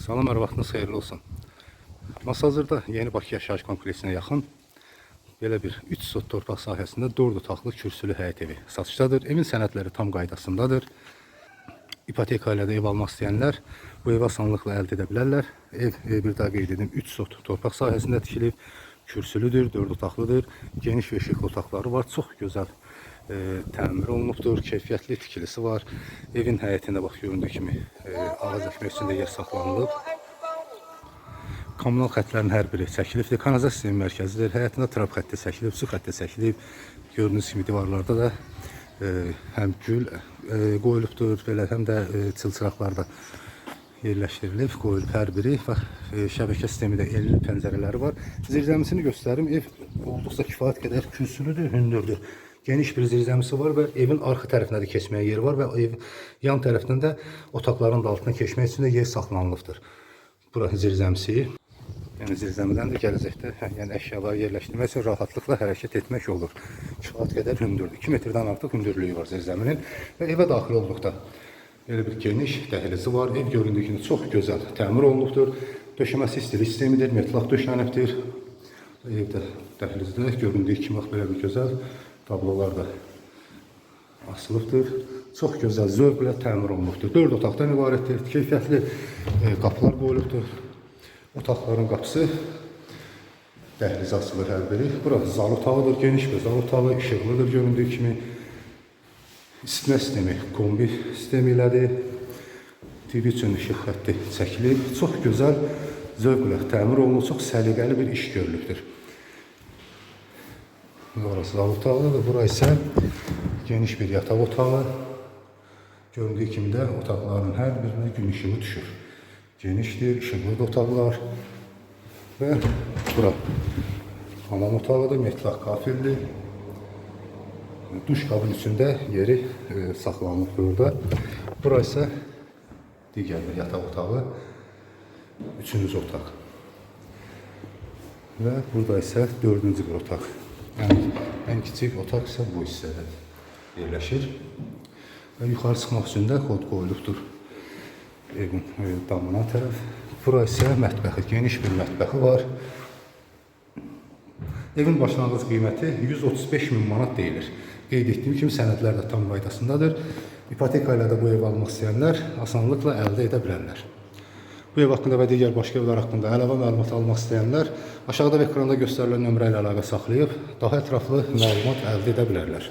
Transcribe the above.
Salam, hər vaxtınız xeyirli olsun. Masazırda Yeni Bakı yaşayış kompleksinə yaxın belə bir 3 sot torpaq sahəsində 4 otaqlı kürsülü həyət evi satışdadır. Evin sənədləri tam qaydasındadır. İpoteka ilə də ev almaq istəyənlər bu evi asanlıqla əldə edə bilərlər. Ev, bir daha qeyd edim, 3 sot torpaq sahəsində tikilib, kürsülüdür, 4 otaqlıdır, geniş və işıqlı otaqları var, çox gözəl təmir olunubdur, keyfiyyətli tikilisi var. Evin həyətində bax göründüyü kimi ağac əkmək üçün də yer saxlanılıb. Kommunal xətlərin hər biri çəkilibdir. Kanalizasiya sistemi mərkəzidir. Həyətində trap xətti çəkilib, su xətti çəkilib. Gördüyünüz kimi divarlarda da həm gül qoyulubdur, belə həm də çılçıraqlar da yerləşdirilib, qoyulub hər biri. Şəbəkə sistemi də elli pəncərələri var. Zirzəmisini göstərim. Ev olduqca kifayət qədər kürsülüdür, hündürdür. Geniş bir zirzəmisi var və evin arxa tərəfində də keçməyə yeri var və ev yan tərəfdən də otaqların da altına keçmək üçün də yer saxlanılıbdır. Bura zirzəmisi. Yəni zirzəmidən də gələcəkdə yəni əşyaları yerləşdirmək üçün rahatlıqla hərəkət etmək olur. Kifayət qədər hündürdür. 2 metrdən artıq hündürlüyü var zirzəminin və evə daxil olduqda belə bir geniş dəhlizi var. Ev göründüyü kimi çox gözəl təmir olunubdur. Döşəməsi istilik sistemidir, metlaq döşənibdir. Evdə dəhlizdə göründüyü kimi belə bir gözəl tablolar da asılıbdır. Çox gözəl, zövqlə təmir olunubdur. 4 otaqdan ibarətdir. Keyfiyyətli qapılar qoyulubdur. Otaqların qapısı dəhliz asılır hər biri. Burası zal otağıdır, geniş bir zal otağı, işıqlıdır göründüyü kimi. İsitmə sistemi, kombi sistemi ilədir. TV üçün işıq xətti çəkilib. Çox gözəl, zövqlə təmir olunub, çox səliqəli bir iş görülübdür. Burası zal otağıdır. Bura isə geniş bir yataq otağı. Göründüyü kimi də otaqların hər birinə gün işığı düşür. Genişdir, işıqlı otaqlar və bura hamam otağıdır, metlaq kafirdir. Duş qabın içində yeri saxlanılıb burada. Bura isə digər bir yataq otağı, 3-cü otaq. Və burada isə 4-cü bir otaq. Yəni, ən kiçik otaq isə bu hissədə yerləşir. Və yuxarı çıxmaq üçün də kod qoyulubdur evin damına tərəf. Bura isə mətbəxi, geniş bir mətbəxi var. Evin başlanğıc qiyməti 135.000 manat deyilir. Qeyd etdiyim kimi sənədlər də tam qaydasındadır. İpoteka ilə də bu ev almaq istəyənlər asanlıqla əldə edə bilərlər. Bu ev haqqında və digər başqa evlər haqqında əlavə məlumat almaq istəyənlər aşağıda və ekranda göstərilən nömrə ilə əlaqə saxlayıb daha ətraflı məlumat əldə edə bilərlər.